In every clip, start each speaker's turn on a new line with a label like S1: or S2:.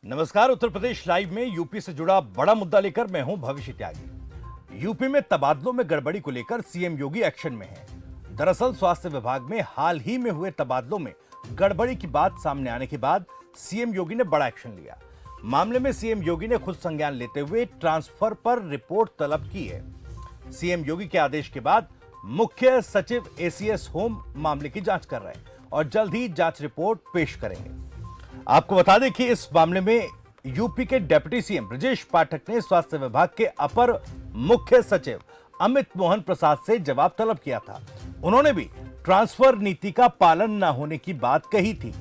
S1: नमस्कार। उत्तर प्रदेश लाइव में यूपी से जुड़ा बड़ा मुद्दा लेकर मैं हूं भविष्य त्यागी। यूपी में तबादलों में गड़बड़ी को लेकर सीएम योगी एक्शन में है। दरअसल स्वास्थ्य विभाग में हाल ही में हुए तबादलों में गड़बड़ी की बात सामने आने के बाद सीएम योगी ने बड़ा एक्शन लिया। मामले में सीएम योगी ने खुद संज्ञान लेते हुए ट्रांसफर पर रिपोर्ट तलब की है। सीएम योगी के आदेश के बाद मुख्य सचिव एसीएस होम मामले की जांच कर रहे हैं और जल्द ही जांच रिपोर्ट पेश करेंगे। आपको बता दें कि इस मामले में यूपी के डिप्टी सीएम ब्रजेश पाठक ने स्वास्थ्य विभाग के अपर मुख्य सचिव अमित मोहन प्रसाद से जवाब तलब किया था। उन्होंने भी ट्रांसफर नीति का पालन न होने की बात कही थी।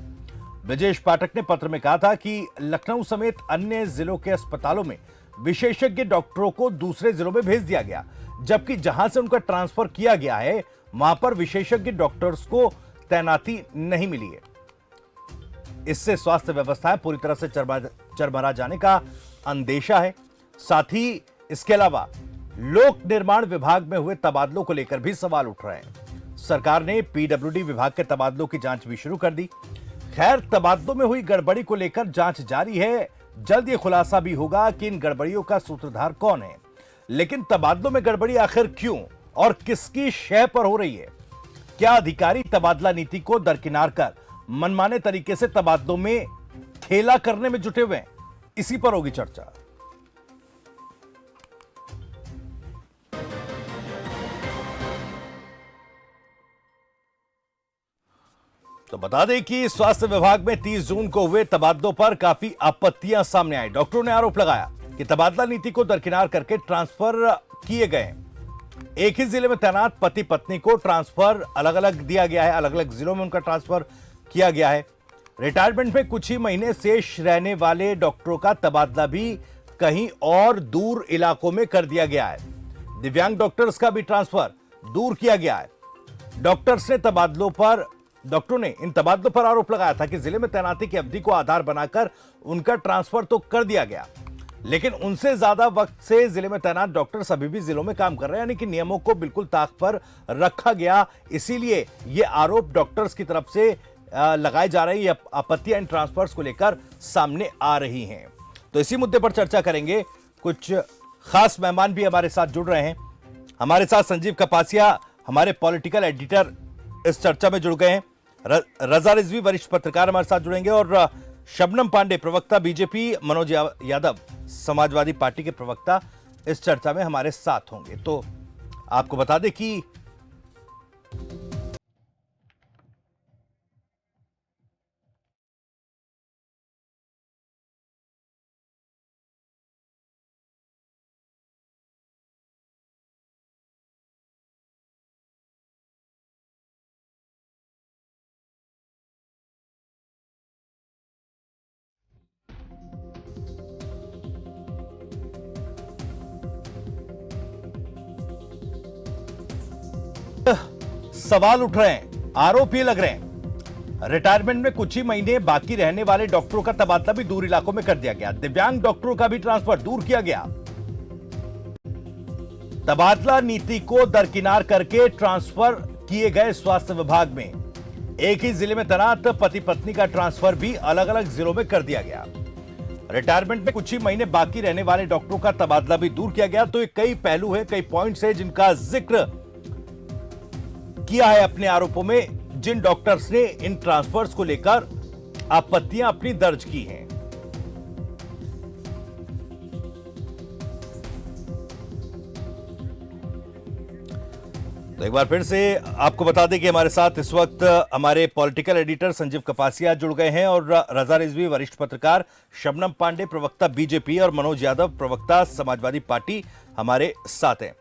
S1: ब्रजेश पाठक ने पत्र में कहा था कि लखनऊ समेत अन्य जिलों के अस्पतालों में विशेषज्ञ डॉक्टरों को दूसरे जिलों में भेज दिया गया, जबकि जहां से उनका ट्रांसफर किया गया है वहां पर विशेषज्ञ डॉक्टर्स को तैनाती नहीं मिली है। इससे स्वास्थ्य व्यवस्थाएं पूरी तरह से चरमरा जाने का अंदेशा है। साथ ही इसके अलावा लोक निर्माण विभाग में हुए तबादलों को लेकर भी सवाल उठ रहे हैं। सरकार ने पीडब्ल्यूडी विभाग के तबादलों की जांच भी शुरू कर दी। खैर, तबादलों में हुई गड़बड़ी को लेकर जांच जारी है। जल्द ये खुलासा भी होगा कि इन गड़बड़ियों का सूत्रधार कौन है। लेकिन तबादलों में गड़बड़ी आखिर क्यों और किसकी शय पर हो रही है? क्या अधिकारी तबादला नीति को दरकिनार कर मनमाने तरीके से तबादलों में खेला करने में जुटे हुए हैं? इसी पर होगी चर्चा। तो बता दें कि स्वास्थ्य विभाग में 30 जून को हुए तबादलों पर काफी आपत्तियां सामने आई। डॉक्टरों ने आरोप लगाया कि तबादला नीति को दरकिनार करके ट्रांसफर किए गए। एक ही जिले में तैनात पति पत्नी को ट्रांसफर अलग अलग दिया गया है, अलग अलग जिलों में उनका ट्रांसफर किया गया है। रिटायरमेंट में कुछ ही महीने शेष रहने वाले डॉक्टरों का तबादला भी कहीं और दूर इलाकों में कर दिया गया है। दिव्यांग डॉक्टर्स का भी ट्रांसफर दूर किया गया है। डॉक्टरों ने इन तबादलों पर आरोप लगाया था कि जिले में तैनाती की अवधि को आधार बनाकर उनका ट्रांसफर तो कर दिया गया, लेकिन उनसे ज्यादा वक्त से जिले में तैनात डॉक्टर्स अभी भी जिलों में काम कर रहे हैं, यानी कि नियमों को बिल्कुल ताक पर रखा गया। इसीलिए ये आरोप डॉक्टर्स की तरफ से लगाए जा रही आपत्तियां इन ट्रांसफर्स को लेकर सामने आ रही हैं। तो इसी मुद्दे पर चर्चा करेंगे। कुछ खास मेहमान भी हमारे साथ जुड़ रहे हैं। हमारे साथ संजीव कपासिया, हमारे पॉलिटिकल एडिटर, इस चर्चा में जुड़ गए हैं। रजा रिजवी, वरिष्ठ पत्रकार, हमारे साथ जुड़ेंगे और शबनम पांडे, प्रवक्ता बीजेपी, मनोज यादव, समाजवादी पार्टी के प्रवक्ता, इस चर्चा में हमारे साथ होंगे। तो आपको बता दें कि सवाल उठ रहे हैं, आरोप ये लग रहे हैं। रिटायरमेंट में कुछ ही महीने बाकी रहने वाले डॉक्टरों का तबादला भी दूर इलाकों में कर दिया गया। दिव्यांग डॉक्टरों का भी ट्रांसफर दूर किया गया। तबादला नीति को दरकिनार करके ट्रांसफर किए गए स्वास्थ्य विभाग में। एक ही जिले में तैनात पति पत्नी का ट्रांसफर भी अलग अलग जिलों में कर दिया गया। रिटायरमेंट में कुछ ही महीने बाकी रहने वाले डॉक्टरों का तबादला भी दूर किया गया। तो ये कई पहलू है, कई पॉइंट्स है जिनका जिक्र किया है अपने आरोपों में। जिन डॉक्टर्स ने इन ट्रांसफर्स को लेकर आपत्तियां अपनी दर्ज की हैं। तो एक बार फिर से आपको बता दें कि हमारे साथ इस वक्त हमारे पॉलिटिकल एडिटर संजीव कपासिया जुड़ गए हैं और रजा रिजवी, वरिष्ठ पत्रकार, शबनम पांडे, प्रवक्ता बीजेपी, और मनोज यादव, प्रवक्ता समाजवादी पार्टी, हमारे साथ हैं।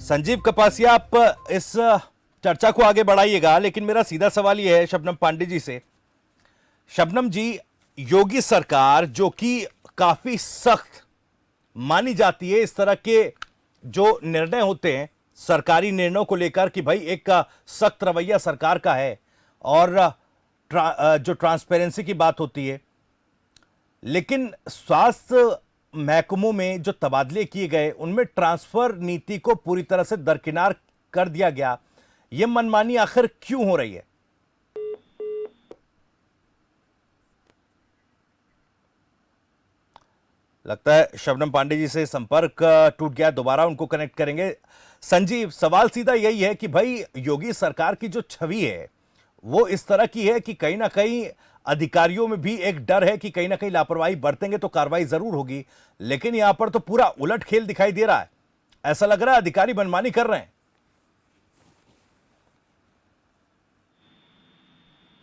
S1: संजीव कपासिया, आप इस चर्चा को आगे बढ़ाइएगा, लेकिन मेरा सीधा सवाल यह है शबनम पांडे जी से। शबनम जी, योगी सरकार जो कि काफी सख्त मानी जाती है इस तरह के जो निर्णय होते हैं सरकारी निर्णयों को लेकर कि भाई एक सख्त रवैया सरकार का है और जो ट्रांसपेरेंसी की बात होती है, लेकिन स्वास्थ्य महकमों में जो तबादले किए गए उनमें ट्रांसफर नीति को पूरी तरह से दरकिनार कर दिया गया। यह मनमानी आखिर क्यों हो रही है? लगता है शबनम पांडे जी से संपर्क टूट गया, दोबारा उनको कनेक्ट करेंगे। संजीव, सवाल सीधा यही है कि भाई योगी सरकार की जो छवि है वो इस तरह की है कि कहीं ना कहीं अधिकारियों में भी एक डर है कि कहीं ना कहीं लापरवाही बरतेंगे तो कार्रवाई जरूर होगी, लेकिन यहां पर तो पूरा उलट खेल दिखाई दे रहा है। ऐसा लग रहा है अधिकारी मनमानी कर रहे हैं।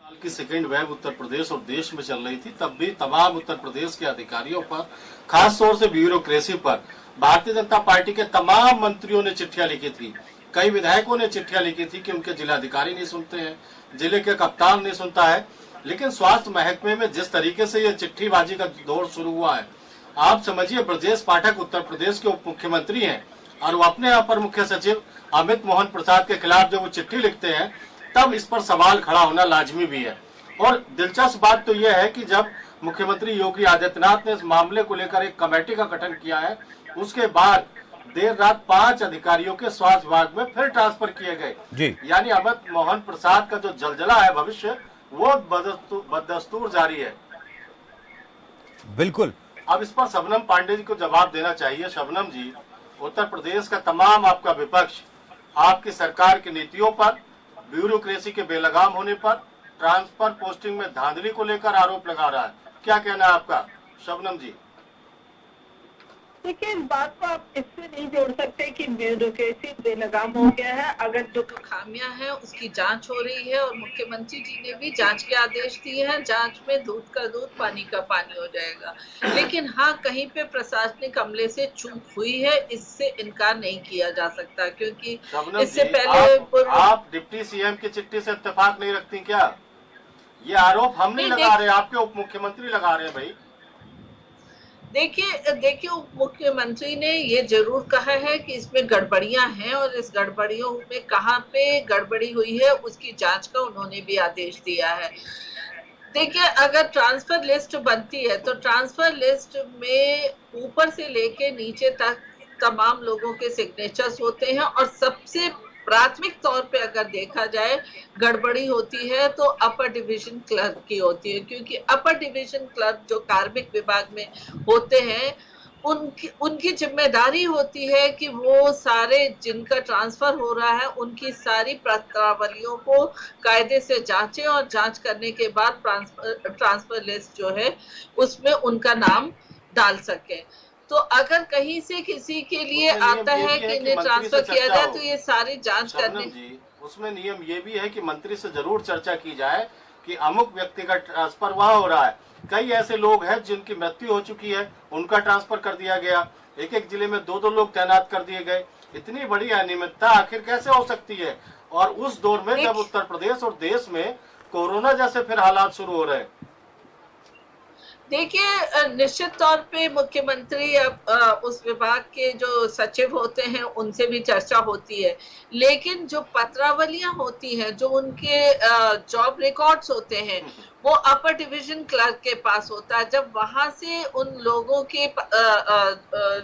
S2: साल की सेकेंड वेव उत्तर प्रदेश और देश में चल रही थी, तब भी तमाम उत्तर प्रदेश के अधिकारियों पर, खास तौर से ब्यूरोक्रेसी पर भारतीय जनता पार्टी के तमाम मंत्रियों ने चिट्ठियां लिखी थी। कई विधायकों ने चिट्ठियां लिखी थी कि उनके जिलाधिकारी नहीं सुनते हैं, जिले के कप्तान नहीं सुनता है। लेकिन स्वास्थ्य महकमे में जिस तरीके से ये चिट्ठीबाजी का दौर शुरू हुआ है, आप समझिए ब्रजेश पाठक उत्तर प्रदेश के उप मुख्यमंत्री हैं और वो अपने अपर मुख्य सचिव अमित मोहन प्रसाद के खिलाफ जब वो चिट्ठी लिखते हैं तब इस पर सवाल खड़ा होना लाजमी भी है। और दिलचस्प बात तो यह है कि जब मुख्यमंत्री योगी आदित्यनाथ ने इस मामले को लेकर एक कमेटी का गठन किया है, उसके बाद देर रात 5 अधिकारियों के स्वास्थ्य विभाग में फिर ट्रांसफर किए गए। यानी अमित मोहन प्रसाद का जो जलजला है भविष्य, वो बदस्तूर जारी है।
S1: बिल्कुल।
S2: अब इस पर शबनम पांडे जी को जवाब देना चाहिए। शबनम जी, उत्तर प्रदेश का तमाम आपका विपक्ष आपकी सरकार की नीतियों पर, ब्यूरोक्रेसी के बेलगाम होने पर, ट्रांसफर पोस्टिंग में धांधली को लेकर आरोप लगा रहा है। क्या कहना है आपका शबनम जी?
S3: देखिए, इस बात को आप इससे नहीं जोड़ सकते कि ब्यूरोक्रेसी बेलगाम हो गया है। अगर जो खामियां हैं उसकी जांच हो रही है और मुख्यमंत्री जी ने भी जांच के आदेश दिए हैं। जांच में दूध का दूध पानी का पानी हो जाएगा। लेकिन हाँ, कहीं पे प्रशासनिक अमले से चूक हुई है, इससे इनकार नहीं किया जा सकता, क्योंकि
S2: शबनम
S3: इससे
S2: जी,
S3: पहले
S2: आप डिप्टी सीएम की चिट्ठी से इत्तेफाक नहीं रखती क्या? ये आरोप हम नहीं लगा रहे, आपके उप मुख्यमंत्री लगा रहे हैं भाई।
S3: देखिए उप मुख्यमंत्री ने ये जरूर कहा है कि इसमें गड़बड़ियां हैं और इस गड़बड़ियों में कहाँ पे गड़बड़ी हुई है उसकी जांच का उन्होंने भी आदेश दिया है। देखिए, अगर ट्रांसफर लिस्ट बनती है तो ट्रांसफर लिस्ट में ऊपर से लेके नीचे तक तमाम लोगों के सिग्नेचर्स होते हैं और सबसे प्राथमिक तौर पे अगर देखा जाए गड़बड़ी होती है तो अपर डिवीजन क्लर्क की होती है, क्योंकि अपर डिवीजन क्लर्क जो कार्मिक विभाग में होते हैं उनकी उनकी जिम्मेदारी होती है कि वो सारे जिनका ट्रांसफर हो रहा है उनकी सारी पत्रावलियों को कायदे से जांचे और जांच करने के बाद ट्रांसफर लिस्ट जो है उसमें उनका नाम डाल सके। तो अगर कहीं से किसी के लिए आता है कि इन्हें ट्रांसफर किया जाए तो ये सारी जांच करने
S2: जी, उसमें नियम ये भी है कि मंत्री से जरूर चर्चा की जाए कि अमुक व्यक्ति का ट्रांसफर वहां हो रहा है। कई ऐसे लोग हैं जिनकी मृत्यु हो चुकी है, उनका ट्रांसफर कर दिया गया। एक एक जिले में 2-2 लोग तैनात कर दिए गए। इतनी बड़ी अनियमितता आखिर कैसे हो सकती है? और उस दौर में जब उत्तर प्रदेश और देश में कोरोना जैसे फिर हालात शुरू हो रहे हैं।
S3: देखिए, निश्चित तौर पे मुख्यमंत्री अब उस विभाग के जो सचिव होते हैं उनसे भी चर्चा होती है, लेकिन जो पत्रावलियां होती हैं, जो उनके जॉब रिकॉर्ड्स होते हैं, वो अपर डिवीजन क्लर्क के पास होता है। जब वहां से उन लोगों के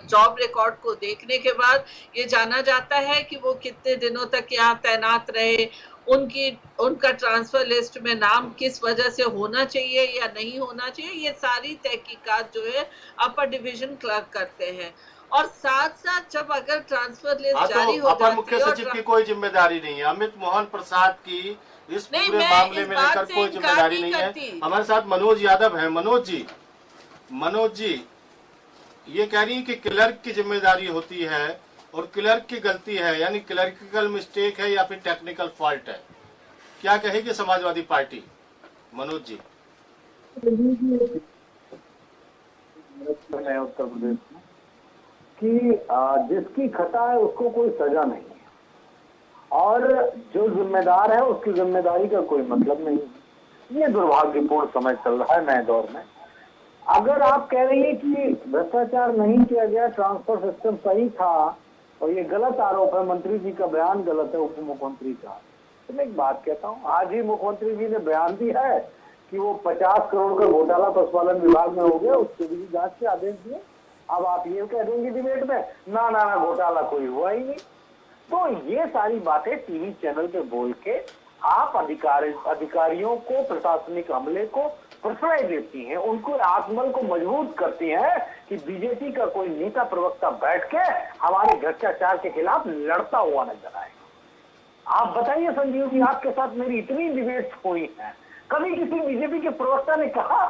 S3: जॉब रिकॉर्ड को देखने के बाद ये जाना जाता है कि वो कितने दिनों तक यहाँ तैनात रहे, उनका ट्रांसफर लिस्ट में नाम किस वजह से होना चाहिए या नहीं होना चाहिए, ये सारी तहकीकात जो है अपर डिवीजन क्लर्क करते हैं। और साथ साथ जब अगर ट्रांसफर लिस्ट जारी हो
S2: अपर मुख्य सचिव की कोई जिम्मेदारी नहीं है, अमित मोहन प्रसाद की इस पूरे मामले में लेकर कोई जिम्मेदारी नहीं है। हमारे साथ मनोज यादव है। मनोज जी, ये कह रही है कि क्लर्क की जिम्मेदारी होती है और क्लर्क की गलती है, यानी क्लर्किकल मिस्टेक है या फिर टेक्निकल फॉल्ट है। क्या कहेगी समाजवादी पार्टी? मनोज जी।
S4: उत्तर प्रदेश में कि जिसकी खता है उसको कोई सजा नहीं है और जो जिम्मेदार है उसकी जिम्मेदारी का कोई मतलब नहीं। ये दुर्भाग्यपूर्ण समय चल रहा है नए दौर में। अगर आप कह रही है कि भ्रष्टाचार नहीं किया गया, ट्रांसफर सिस्टम सही था और ये गलत आरोप है, मंत्री जी का बयान गलत है, उप मुख्यमंत्री का, तो मैं एक बात कहता हूँ, आज ही मुख्यमंत्री जी ने बयान दिया है कि वो 50 करोड़ का घोटाला पशुपालन विभाग में हो गया, उसके भी जांच के आदेश दिए। अब आप ये कह देंगे डिबेट में ना ना ना घोटाला कोई हुआ ही नहीं। तो ये सारी बातें टीवी चैनल पे बोल के आप अधिकारियों को, प्रशासनिक अमले को प्रश्रय देती हैं, उनको आत्मबल को मजबूत करती हैं कि बीजेपी का कोई नेता प्रवक्ता बैठ के हमारे भ्रष्टाचार के खिलाफ लड़ता हुआ नजर आएगा। आप बताइए संजीव जी, आपके साथ मेरी इतनी डिबेट्स हुई हैं, कभी किसी बीजेपी के प्रवक्ता ने कहा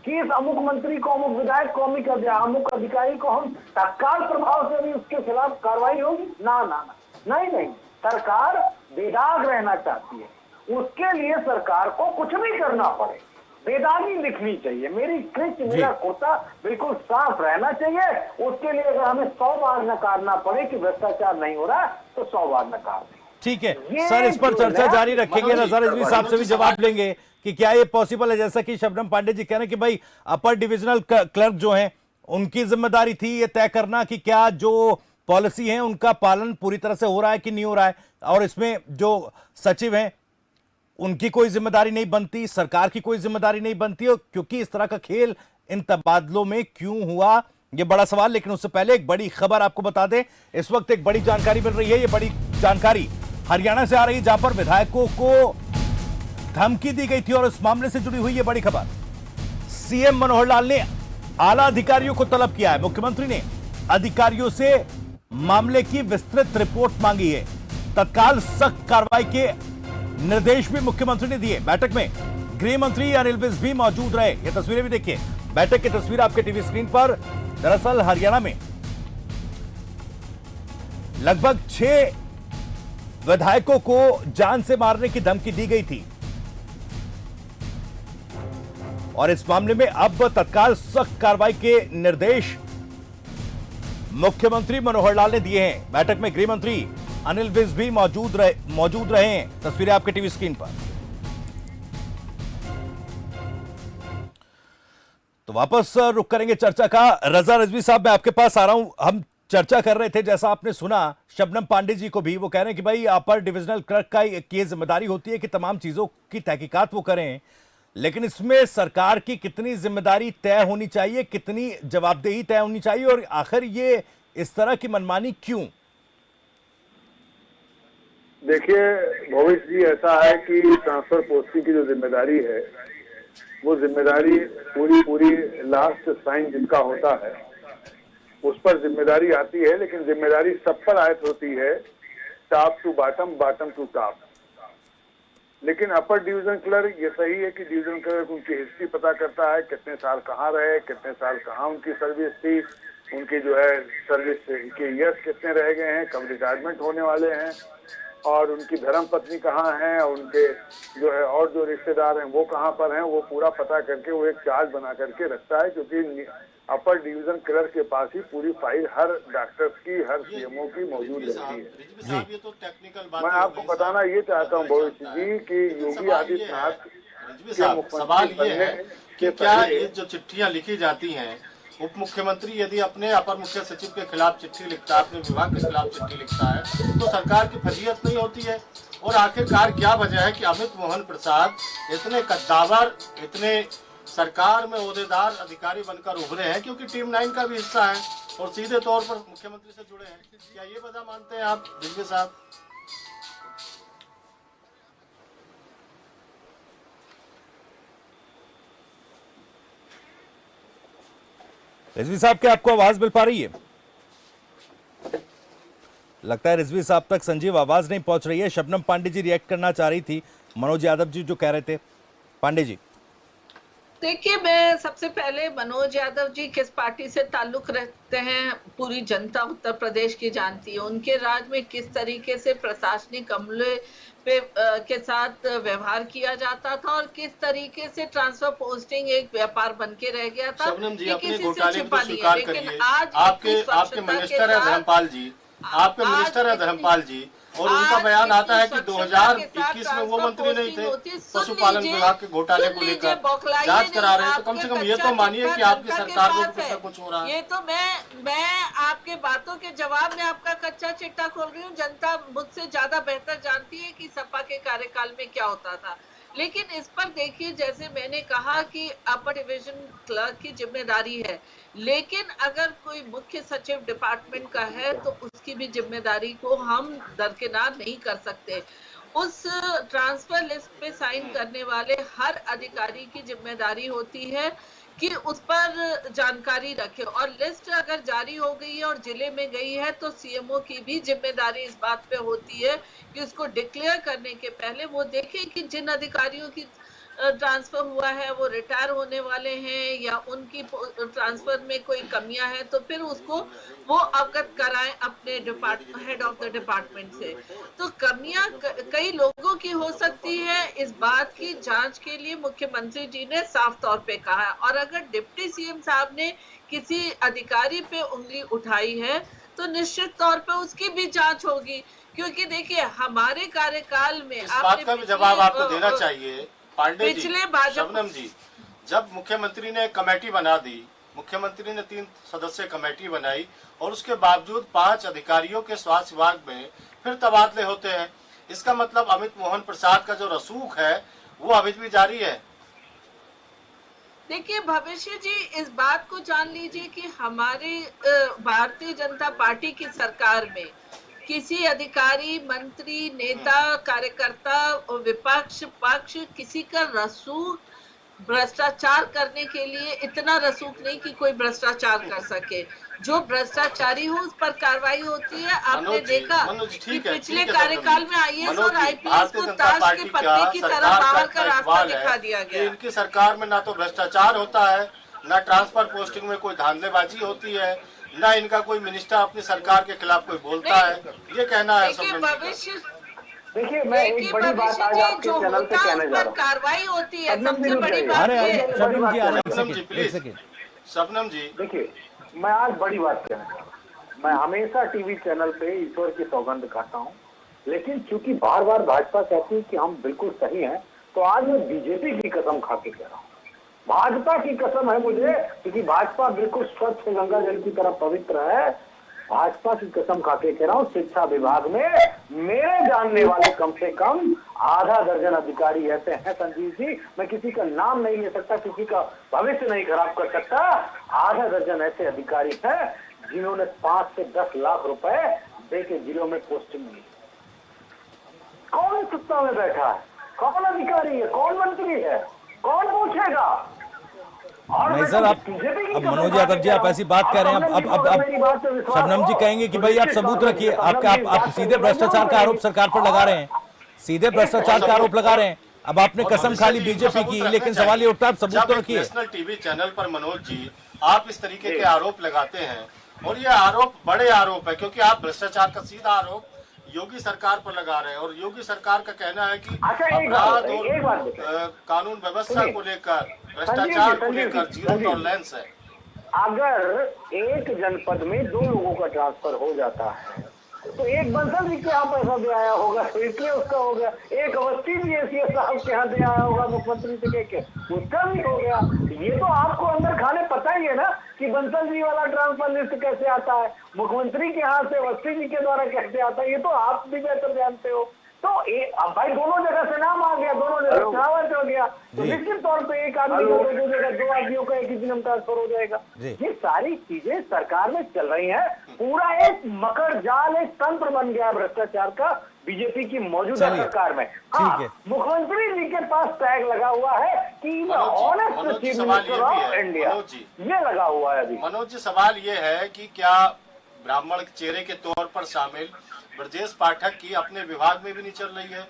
S4: कि इस अमुक मंत्री को, अमुक विधायक को, अमुक अधिकारी को हम तत्काल प्रभाव से भी उसके खिलाफ कार्रवाई होगी? ना ना ना, नहीं, सरकार बेदाग रहना चाहती है, उसके लिए सरकार को कुछ भी करना पड़े, बेदागी दिखनी चाहिए, मेरी क्लिच, मेरा कुर्ता बिल्कुल साफ रहना चाहिए। उसके लिए अगर हमें 100 बार नकारना पड़े कि भ्रष्टाचार नहीं हो रहा तो 100 बार नकार दें।
S1: ठीक है सर, इस पर चर्चा जारी रखेंगे। नजर रिजवी साहब से भी जवाब लेंगे कि क्या ये पॉसिबल है, जैसा कि शबनम पांडे जी कह रहे हैं कि भाई अपर डिविजनल क्लर्क जो हैं उनकी जिम्मेदारी थी ये तय करना कि क्या जो पॉलिसी है उनका पालन पूरी तरह से हो रहा है कि नहीं हो रहा है, और इसमें जो सचिव हैं उनकी कोई जिम्मेदारी नहीं बनती, सरकार की कोई जिम्मेदारी नहीं बनती, और क्योंकि इस तरह का खेल इन तबादलों में क्यों हुआ ये बड़ा सवाल। लेकिन उससे पहले एक बड़ी खबर आपको बता दें, इस वक्त एक बड़ी जानकारी मिल रही है। ये बड़ी जानकारी हरियाणा से आ रही है, जहां पर विधायकों को धमकी दी गई थी, और इस मामले से जुड़ी हुई ये बड़ी खबर। सीएम मनोहर लाल ने आला अधिकारियों को तलब किया है। मुख्यमंत्री ने अधिकारियों से मामले की विस्तृत रिपोर्ट मांगी है। तत्काल सख्त कार्रवाई के निर्देश भी मुख्यमंत्री ने दिए। बैठक में गृह मंत्री अनिल विज भी मौजूद रहे। ये तस्वीरें भी देखिए, बैठक की तस्वीर आपके टीवी स्क्रीन पर। दरअसल हरियाणा में लगभग 6 विधायकों को जान से मारने की धमकी दी गई थी, और इस मामले में अब तत्काल सख्त कार्रवाई के निर्देश मुख्यमंत्री मनोहर लाल ने दिए हैं। बैठक में गृह मंत्री अनिल विज भी मौजूद रहे हैं। तस्वीरें आपके टीवी स्क्रीन पर। तो वापस रुक करेंगे चर्चा का। रजा रिजवी साहब, मैं आपके पास आ रहा हूं। हम चर्चा कर रहे थे, जैसा आपने सुना शबनम पांडे जी को भी, वो कह रहे हैं कि भाई अपर डिविजनल क्लर्क का ये जिम्मेदारी होती है कि तमाम चीजों की तहकीकात वो करें, लेकिन इसमें सरकार की कितनी जिम्मेदारी तय होनी चाहिए, कितनी जवाबदेही तय होनी चाहिए, और आखिर ये इस तरह की मनमानी क्यों?
S5: देखिए भविष्य जी, ऐसा है कि ट्रांसफर पोस्टिंग की जो जिम्मेदारी है वो जिम्मेदारी पूरी लास्ट साइन जिनका होता है उस पर जिम्मेदारी आती है, लेकिन जिम्मेदारी सब पर आयत होती है, top to bottom, bottom to top. लेकिन अपर डिवीजन क्लर्क, ये सही है कि डिवीजन क्लर्क उनकी हिस्ट्री पता करता है, कितने साल कहाँ रहे, कितने साल कहाँ उनकी सर्विस थी, उनकी जो है सर्विस के ईयर्स कितने रह गए हैं, कब रिटायरमेंट होने वाले हैं, और उनकी धर्म पत्नी कहाँ हैं, और उनके जो है और जो रिश्तेदार हैं वो कहाँ पर हैं, वो पूरा पता करके वो एक चार्ज बना करके रखता है, क्योंकि अपर डिवीजन क्लर्क के पास ही पूरी फाइल हर डॉक्टर की, हर सीएमओ की मौजूद रहती है।
S2: ये तो टेक्निकल बात
S5: मैं आपको बताना ये चाहता हूँ भविष्य जी कि योगी आदित्यनाथ
S2: सवाल ये है कि क्या ये जो चिट्ठियां लिखी जाती हैं, उप मुख्यमंत्री यदि अपने अपर मुख्य सचिव के खिलाफ चिट्ठी लिखता है, अपने विभाग के खिलाफ चिट्ठी लिखता है, तो सरकार की फजीहत नहीं होती है? और आखिरकार क्या वजह है कि अमित मोहन प्रसाद इतने कद्दावर, इतने सरकार में ओहदेदार अधिकारी बनकर उभरे हैं, क्योंकि टीम 9 का भी हिस्सा है और सीधे तौर पर मुख्यमंत्री से जुड़े हैं? क्या ये वजह मानते हैं आप रिजवी साहब?
S1: रिजवी साहब, क्या आपको आवाज मिल पा रही है? लगता है रिजवी साहब तक संजीव आवाज नहीं पहुंच रही है। शबनम पांडे जी रिएक्ट करना चाह रही थी मनोज यादव जी जो कह रहे थे। पांडे जी,
S3: देखिए, मैं सबसे पहले मनोज यादव जी किस पार्टी से ताल्लुक रखते हैं पूरी जनता उत्तर प्रदेश की जानती है। उनके राज में किस तरीके से प्रशासनिक अमले के साथ व्यवहार किया जाता था और किस तरीके से ट्रांसफर पोस्टिंग एक व्यापार बन के रह गया था।
S2: शबनम जी, अपने
S3: किसी से
S2: घोटाले
S3: छिपा
S2: को
S3: नहीं है,
S2: स्वीकार
S3: लेकिन
S2: करिए।
S3: आज
S2: आपके मिनिस्टर है धर्मपाल जी, आपके मिनिस्टर है धर्मपाल जी, और उनका बयान आता है कि 2021 में वो मंत्री नहीं थे, पशुपालन विभाग के घोटाले को लेकर जांच करा रहे हैं, तो कम से कम ये तो मानिए कि आपकी सरकार में कुछ ना कुछ हो रहा है।
S3: ये तो मैं आपके बातों के जवाब में आपका कच्चा चिट्ठा खोल रही हूँ। जनता मुझसे ज्यादा बेहतर जानती है कि सपा के कार्यकाल में क्या होता था। लेकिन इस पर देखिए, जैसे मैंने कहा कि अपर डिवीजन क्लर्क की जिम्मेदारी है, लेकिन अगर कोई मुख्य सचिव डिपार्टमेंट का है तो उसकी भी जिम्मेदारी को हम दरकिनार नहीं कर सकते। उस ट्रांसफर लिस्ट पे साइन करने वाले हर अधिकारी की जिम्मेदारी होती है कि उस पर जानकारी रखे, और लिस्ट अगर जारी हो गई है और जिले में गई है तो सीएमओ की भी जिम्मेदारी इस बात पे होती है कि उसको डिक्लेयर करने के पहले वो देखें कि जिन अधिकारियों की ट्रांसफर हुआ है वो रिटायर होने वाले हैं या उनकी ट्रांसफर में कोई कमियां हैं, तो फिर उसको वो अवगत कराएं अपने हेड ऑफ द डिपार्टमेंट से। तो कमियां कई लोगों की हो सकती है, इस बात की जांच के लिए मुख्यमंत्री जी ने साफ तौर पे कहा है। और अगर डिप्टी सीएम साहब ने किसी अधिकारी पे उंगली उठाई है तो निश्चित तौर पे उसकी भी जांच होगी, क्योंकि देखिए हमारे कार्यकाल में
S2: इस बात का भी जवाब आपको देना चाहिए पांडे जी,
S3: पिछले भाजपा
S2: शबनम जी। जब मुख्यमंत्री ने कमेटी बना दी, मुख्यमंत्री ने 3 सदस्यीय कमेटी बनाई और उसके बावजूद 5 अधिकारियों के स्वास्थ्य विभाग में फिर तबादले होते हैं। इसका मतलब अमित मोहन प्रसाद का जो रसूख है वो अभी भी जारी है।
S3: देखिए भविष्य जी, इस बात को जान लीजिए कि हमारे भारतीय जनता पार्टी की सरकार में किसी अधिकारी, मंत्री, नेता, कार्यकर्ता, विपक्ष, पक्ष किसी का रसूख भ्रष्टाचार करने के लिए इतना रसूख नहीं कि कोई भ्रष्टाचार कर सके। जो भ्रष्टाचारी हो उस पर कार्रवाई होती है। आपने देखा कि पिछले कार्यकाल में आईएएस और आईपीएस को ताश के पत्ते की तरह बाहर का रास्ता दिखा दिया गया।
S2: इनकी सरकार में ना तो भ्रष्टाचार होता है, ना ट्रांसफर पोस्टिंग में कोई धांधलेबाजी होती है, ना इनका कोई मिनिस्टर अपनी सरकार के खिलाफ कोई बोलता है। ये कहना है
S3: भविष्य
S4: देखिए, मैं एक बड़ी बात आज आपके चैनल पे कहने जा रहा हूँ।
S3: कार्रवाई होती है, सबसे बड़ी बात
S1: अरे
S3: ये।
S1: शबनम जी,
S2: प्लीज, शबनम जी
S4: देखिए, मैं आज बड़ी बात कहना चाह रहा हूँ। मैं हमेशा टीवी चैनल पे ईश्वर की सौगंध खाता हूँ, लेकिन चूंकि बार बार भाजपा कहती है कि हम बिल्कुल सही हैं, तो आज मैं बीजेपी की कसम खा के कह रहा हूँ। भाजपा की कसम है मुझे, क्योंकि भाजपा बिल्कुल स्वच्छ गंगा जल की तरह पवित्र है। भाजपा की कसम खा के कह रहा हूँ, शिक्षा विभाग में मेरे जानने वाले कम से कम आधा दर्जन अधिकारी ऐसे हैं संजीव जी, मैं किसी का नाम नहीं ले सकता, किसी का भविष्य नहीं खराब कर सकता। आधा दर्जन ऐसे अधिकारी हैं जिन्होंने 5 से 10 लाख रुपए दे के जिलों में पोस्टिंग ली। कौन सत्ता में बैठा है, कौन अधिकारी है, कौन मंत्री है, कौन पूछेगा?
S1: नहीं सर, आप अब मनोज यादव जी आप ऐसी बात कह रहे हैं, अब शबनम जी कहेंगे कि भाई आप सबूत रखिए। आप सीधे भ्रष्टाचार का आरोप सरकार पर लगा रहे हैं, सीधे भ्रष्टाचार का आरोप लगा रहे हैं। अब आपने कसम खा ली बीजेपी की, लेकिन सवाल ये उठता है, आप सबूत तो रखिए।
S2: नेशनल टीवी चैनल पर मनोज जी आप इस तरीके के आरोप लगाते हैं, और ये आरोप बड़े आरोप है, क्योंकि आप भ्रष्टाचार का सीधा आरोप योगी सरकार पर लगा रहे हैं। और योगी सरकार का कहना है कि अपराध और कानून व्यवस्था को लेकर, भ्रष्टाचार को लेकर जीरो टॉलरेंस है।
S4: अगर एक जनपद में 2 लोगों का ट्रांसफर हो जाता है तो एक बंसल जी के यहाँ पैसा दे आया होगा, तो इसलिए उसका हो गया। एक अवस्थी जी एसीएस साहब के यहाँ दे आया होगा मुख्यमंत्री से कह के, उसका भी हो गया। ये तो आपको अंदर खाने पता ही है ना कि बंसल जी वाला ट्रांसफर लिस्ट कैसे आता है, मुख्यमंत्री के यहाँ से अवस्थी जी के द्वारा कैसे आता है, ये तो आप भी बेहतर जानते हो। तो अब भाई दोनों जगह से नाम आ गया, दोनों जगह चुनाव हो गया, तो निश्चित तौर पे एक आदमी का 2 जगह 2 आदमियों का एक ही दिन ट्रांसफर हो जाएगा। ये सारी चीजें सरकार में चल रही हैं। पूरा एक मकर जाल, एक तंत्र बन गया भ्रष्टाचार का बीजेपी की मौजूदा सरकार में। हाँ, मुख्यमंत्री जी के पास टैग लगा हुआ है कि honest chief minister of India, ये लगा हुआ है अभी।
S2: मनोज जी, सवाल ये है कि क्या ब्राह्मण चेहरे के तौर पर शामिल ब्रजेश पाठक की अपने विभाग में भी नहीं चल रही है?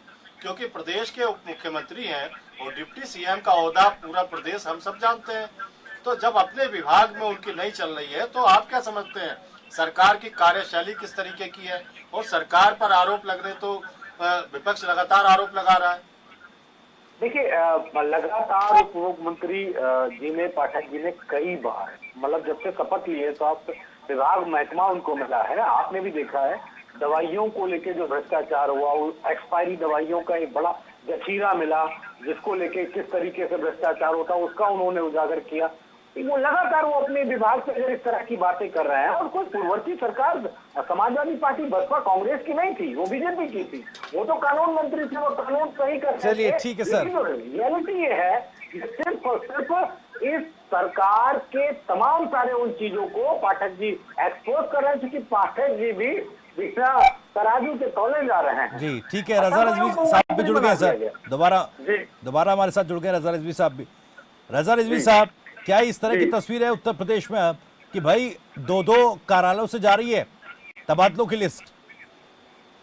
S2: क्योंकि प्रदेश के उप मुख्यमंत्री हैं और डिप्टी सीएम का ओहदा पूरा प्रदेश हम सब जानते हैं। तो जब अपने विभाग में उनकी नहीं चल रही है, तो आप क्या समझते हैं सरकार की कार्यशैली किस तरीके की है? और सरकार पर आरोप लग रहे तो विपक्ष लगातार आरोप लगा रहा है।
S4: देखिए, लगातार उप मुख्यमंत्री जी ने, पाठक जी ने कई बार, मतलब जब से शपथ लिए स्वास्थ्य विभाग महकमा उनको मिला है, आपने भी देखा है दवाइयों को लेके जो भ्रष्टाचार हुआ, एक्सपायरी दवाइयों का एक बड़ा जखीरा मिला, जिसको लेके किस तरीके से भ्रष्टाचार होता उसका उन्होंने उजागर किया। वो लगातार वो अपने विभाग से अगर इस तरह की बातें कर रहे हैं, और कोई पूर्ववर्ती सरकार समाजवादी पार्टी बसपा कांग्रेस की नहीं थी, वो बीजेपी की थी, वो तो कानून मंत्री थे, वो कानून सही कर।
S1: चलिए ठीक है सर,
S4: रियलिटी ये है कि सिर्फ और सिर्फ इस सरकार के तमाम सारे उन चीजों को पाठक जी एक्सपोज कर रहे हैं, क्योंकि पाठक जी भी बिना तराजू के तौले जा रहे हैं।
S1: जी ठीक है, रजा रिजवी साहब भी जुड़ गए सर,
S4: जी।
S1: दोबारा हमारे साथ जुड़ गए रजा रिजवी साहब भी। रजा रिजवी साहब, क्या इस तरह की तस्वीर है उत्तर प्रदेश में अब कि भाई दो कार्यालयों से जा रही है तबादलों की लिस्ट,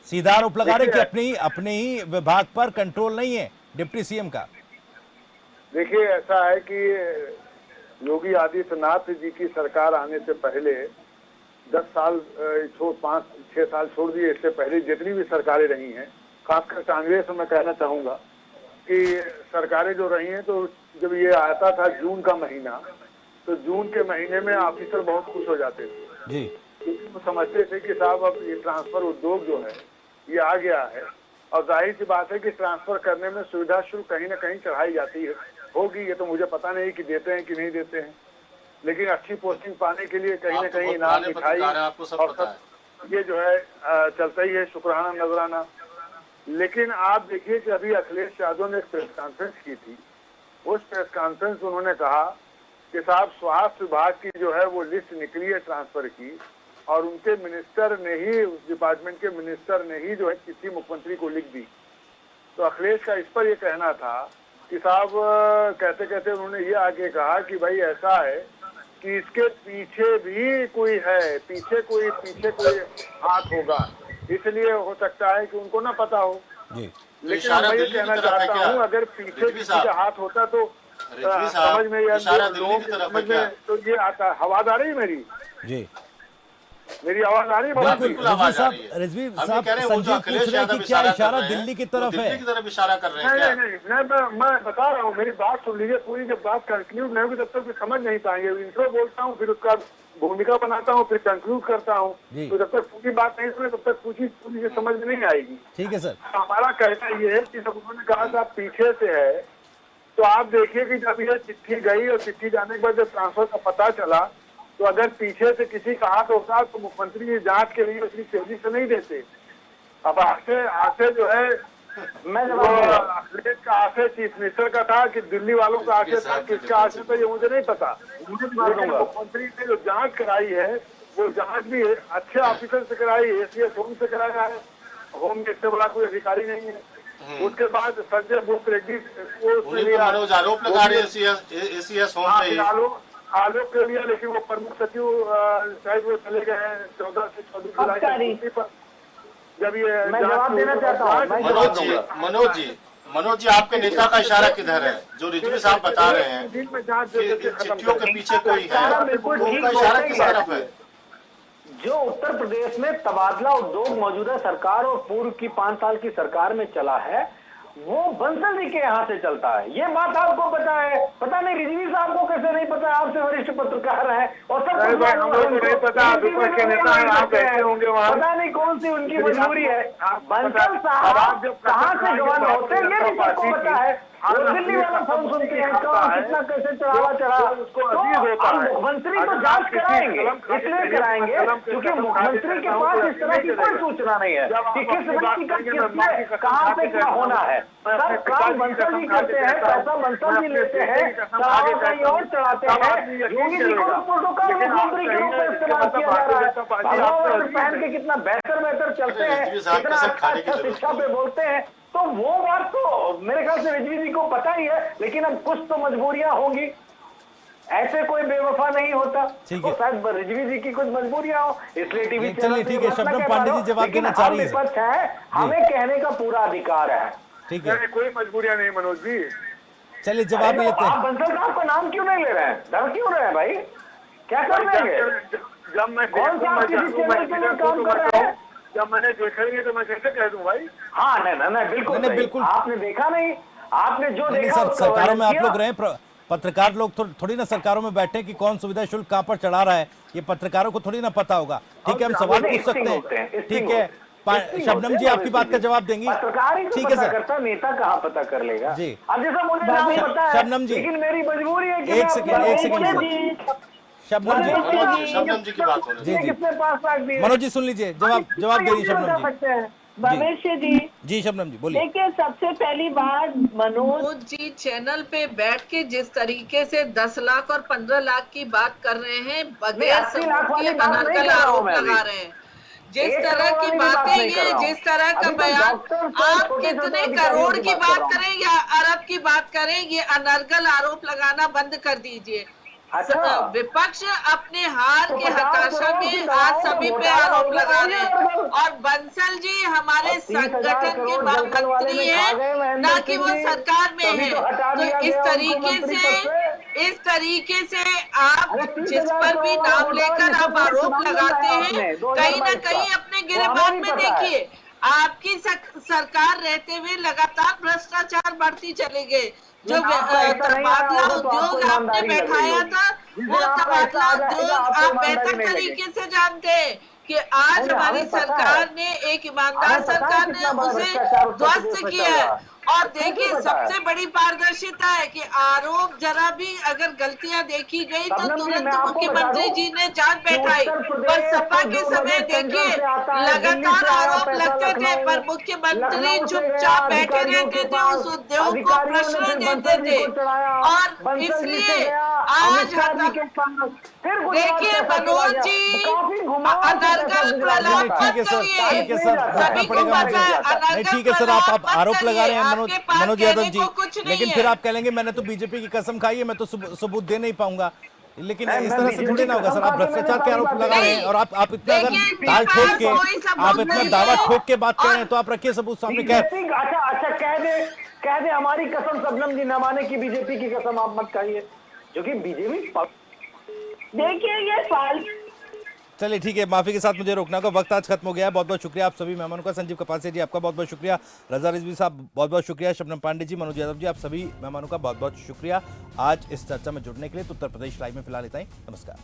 S1: सीधा आरोप लगा रहे कि अपने ही विभाग पर कंट्रोल नहीं है डिप्टी सीएम का?
S5: देखिए, ऐसा है कि योगी आदित्यनाथ जी की सरकार आने से पहले 10 साल 5-6 साल छोड़ दिए, इससे पहले जितनी भी सरकारें रही हैं, खासकर कांग्रेस में कहना चाहूंगा कि सरकारें जो रही हैं, तो जब ये आता था जून का महीना, तो जून के महीने में ऑफिसर बहुत खुश हो जाते थे
S1: जी,
S5: क्योंकि वो समझते थे कि साहब अब ये ट्रांसफर उद्योग जो है ये आ गया है, और जाहिर सी बात है कि ट्रांसफर करने में सुविधा शुल्क कहीं ना कहीं चढ़ाई जाती है, होगी, ये तो मुझे पता नहीं कि देते हैं कि नहीं देते हैं, लेकिन अच्छी पोस्टिंग पाने के लिए कहीं ना कहीं इनाम मिठाई
S2: आपको सब
S5: और
S2: पता है।
S5: सब ये जो है चलता ही है, शुक्राना नजराना। लेकिन आप देखिए कि अभी अखिलेश यादव ने एक प्रेस कॉन्फ्रेंस की थी, उस प्रेस कॉन्फ्रेंस में उन्होंने कहा कि साहब स्वास्थ्य विभाग की जो है वो लिस्ट निकली है ट्रांसफर की, और उनके मिनिस्टर ने ही, उस डिपार्टमेंट के मिनिस्टर ने ही जो है चिट्ठी मुख्यमंत्री को लिख दी। तो अखिलेश का इस पर यह कहना था कि साहब कहते कहते उन्होंने ये आगे कहा कि भाई ऐसा है कि इसके पीछे भी कोई है, पीछे कोई हाथ होगा, इसलिए हो सकता है कि उनको ना पता हो।
S1: जी
S5: लेकिन मैं ये कहना चाहता हूँ, अगर पीछे किसी का हाथ होता तो समझ में या लोगों की समझ में तो ये आता। आवाज आ रही है मेरी?
S1: जी,
S5: मेरी आवाज आ रही है?
S2: बिल्कुल आवाज आ रही है।
S1: रिजवी
S2: हम
S1: साहब,
S2: कह रहे हैं वो जो
S1: संजीव
S2: अखिलेश
S1: पूछ रहे हैं
S2: यादव
S1: कि क्या
S2: इशारा
S1: इशारा
S2: कर रहे हैं,
S1: दिल्ली की
S2: वो
S1: तरफ
S2: दिल्ली
S1: है?
S2: की तरफ इशारा कर रहे हैं
S5: नहीं
S2: क्या?
S5: नहीं नहीं, मैं बता रहा हूँ, मेरी बात सुन लीजिए पूरी। जब बात कंक्लूड नहीं होगी तब तक समझ नहीं पाएंगे। इंट्रो बोलता हूँ, फिर उसका भूमिका बनाता हूँ, फिर कंक्लूड करता हूँ, तो जब तक पूरी बात नहीं सुने तब तक पूरी समझ में नहीं आएगी।
S1: ठीक है सर।
S5: हमारा कहना ये है कि जब उन्होंने कहा था पीछे से है, तो आप देखिए कि जब ये चिट्ठी गई और चिट्ठी जाने के बाद जब ट्रांसफर का पता चला, तो अगर पीछे से किसी का हाथ होता तो मुख्यमंत्री की जांच के लिए उतनी तेजी से नहीं देते। अब आशय जो है, मैं अखिलेश का आशय चीफ मिनिस्टर का था कि दिल्ली वालों का आशय था, किसका आशय था ये मुझे नहीं पता। मुख्यमंत्री ने जो जांच कराई है, वो जांच भी अच्छे ऑफिसर से कराई, एसीएस होम से कराया है, होम में इससे बड़ा कोई अधिकारी नहीं है। उसके बाद संजय भूप रेड्डी
S2: मनोज आरोप लगा रहे एसीएस होम पे
S5: आलोक के लिए, लेकिन वो प्रमुख सचिव शायद वो चले गए हैं 14 से 24 जुलाई पर। जब ये मैं जवाब देना चाहता हूँ
S2: मनोज जी आपके नेता का इशारा किधर है? जो रिजवी साहब बता रहे हैं कि चिट्ठियों के पीछे कोई है, उनका इशारा किस तरफ है?
S4: जो उत्तर प्रदेश में तबादला उद्योग मौजूदा सरकार और पूर्व की 5 साल की सरकार में चला है, वो बंसल जी के यहाँ से चलता है। ये बात आपको पता है? पता नहीं रिजवी साहब को कैसे नहीं पता? आपसे वरिष्ठ पत्रकार हैं और सब कुछ नहीं पता, के नेता हैं, आप कैसे होंगे वहाँ? पता नहीं कौन सी उनकी मजबूरी है। बंसल साहब कहाँ से जवान होते हैं ये भी सबको पता है। दिल्ली वाला फोन सुनते हैं, कितना कैसे चढ़ावा चढ़ा, तो मुख्यमंत्री तो जांच कराएंगे, इसलिए कराएंगे क्योंकि मुख्यमंत्री के पास इस तरह की कोई सूचना नहीं है कि किस व्यक्ति का किसमें कहाँ पे क्या होना है। सब काम बंसल जी करते हैं, पैसा बंसल जी लेते हैं, चढ़ावा कहीं और चढ़ाते हैं। योगी जी को प्रोटोकॉल मुख्यमंत्री के रूप में इस्तेमाल किया जा रहा है। भगवा पहन के कितना बेहतर चलते हैं, कितना अच्छा शिक्षा पे बोलते हैं, तो वो बात तो मेरे ख्याल से रिजवी जी को पता ही है। लेकिन अब कुछ तो मजबूरियां होंगी, ऐसे कोई बेवफा नहीं होता, तो शायद रिजवी जी की कुछ मजबूरियां हो, इसलिए टीवी
S1: चलिए ठीक है, शबनम पांडे जी जवाब देना चाह रही है।
S4: विपक्ष है, हमें कहने का पूरा अधिकार है।
S1: ठीक है,
S5: कोई मजबूरियां नहीं मनोज जी।
S1: चलिए जवाब लेते हैं।
S4: आप बंसल साहब का नाम क्यों नहीं ले रहे हैं? डर क्यों रहे हैं भाई? क्या कर लेंगे?
S5: जब मैं
S4: कौन सा आप किसी चैनल के लिए काम कर रहे हैं?
S5: जब मैंने देखा नहीं तो मैं कैसे कह दूं भाई?
S4: हाँ नहीं बिल्कुल आपने देखा नहीं, आपने जो देखा
S1: सर, सरकारों में आप लोग रहे, पत्रकार लोग थोड़ी ना सरकारों में बैठे कि कौन सुविधा शुल्क कहाँ पर चढ़ा रहा है, ये पत्रकारों को थोड़ी ना पता होगा। ठीक है, हम सवाल पूछ सकते हैं। ठीक है, शबनम जी आपकी बात का जवाब देंगी? ठीक है सर।
S4: नेता कहाँ पता कर लेगा
S1: जी?
S4: अब जैसा मुझे नहीं पता है,
S1: शबनम जी,
S4: लेकिन मेरी मजबूरी है कि
S1: एक सेकंड शबनम
S2: जी की बात हो रही है।
S4: किसने पास रख दिया?
S1: मनोज जी सुन लीजिए, जवाब दीजिए शबनम जी।
S6: भविष्य जी
S1: शबनम जी बोलिए।
S6: देखिए, सबसे पहली बात मनोज
S3: जी चैनल पे बैठ के जिस तरीके से 10 लाख और 15 लाख की बात कर रहे हैं, बगैर सबूत के अनर्गल आरोप लगा रहे हैं। जिस तरह की बातें ये जिस तरह का बयान, आप कितने करोड़ की बात करें या अरब की बात करें, ये अनर्गल आरोप लगाना बंद कर दीजिए। विपक्ष अपने हार के हताशा में आज सभी पे आरोप लगा रहे हैं, और बंसल जी हमारे संगठन के महामंत्री हैं, ना कि वो सरकार में है। तो इस तरीके से आप जिस पर भी नाम लेकर आप आरोप लगाते हैं, कहीं ना कहीं अपने गिरेबान में देखिए, आपकी सरकार रहते हुए लगातार भ्रष्टाचार बढ़ती चले गए। जो तबादला उद्योग आपने बैठाया था, वो तबादला उद्योग आप बेहतर तरीके से जानते हैं कि आज हमारी सरकार ने, एक ईमानदार सरकार ने उसे ध्वस्त किया है। और देखिए, सबसे बड़ी पारदर्शिता है कि आरोप जरा भी अगर गलतियां देखी गई तो तुरंत मुख्यमंत्री जी ने जांच बैठाई। पर सपा के समय देखिए, लगातार आरोप लगते थे पर मुख्यमंत्री चुपचाप बैठे रहते थे, उस उद्योग को प्रश्न देते थे। और इसलिए आज देखिए मनोज जी, अनर्गल प्रलाप मत करिए, सभी को पता है।
S1: ठीक है सर, आप आरोप लगा रहे हैं मनोज यादव जी, लेकिन फिर आप कह लेंगे मैंने तो बीजेपी की कसम खाई है, मैं तो सबूत दे नहीं पाऊंगा। लेकिन इस तरह से थोड़ी ना होगा सर, आप भ्रष्टाचार के आरोप लगा रहे हैं और आप इतना अगर दाल ठोक के, आप इतना दावा ठोक के बात कर रहे हैं, तो आप रखिए सबूत सामने।
S4: अच्छा कह दे हमारी कसम शबनम जी न माने की बीजेपी की कसम आप मत कहिए, जो कि बीजेपी
S6: देखिए ये फाल।
S1: चलिए ठीक है, माफी के साथ मुझे रोकना होगा, वक्त आज खत्म हो गया है। बहुत बहुत शुक्रिया आप सभी मेहमानों का। संजीव कपासिया जी आपका बहुत बहुत शुक्रिया, रजा रिजवी साहब बहुत बहुत शुक्रिया, शबनम पांडे जी, मनोज यादव जी, आप सभी मेहमानों का बहुत बहुत शुक्रिया आज इस चर्चा में जुड़ने के लिए। तो उत्तर प्रदेश लाइव में फिलहाल इतना ही, नमस्कार।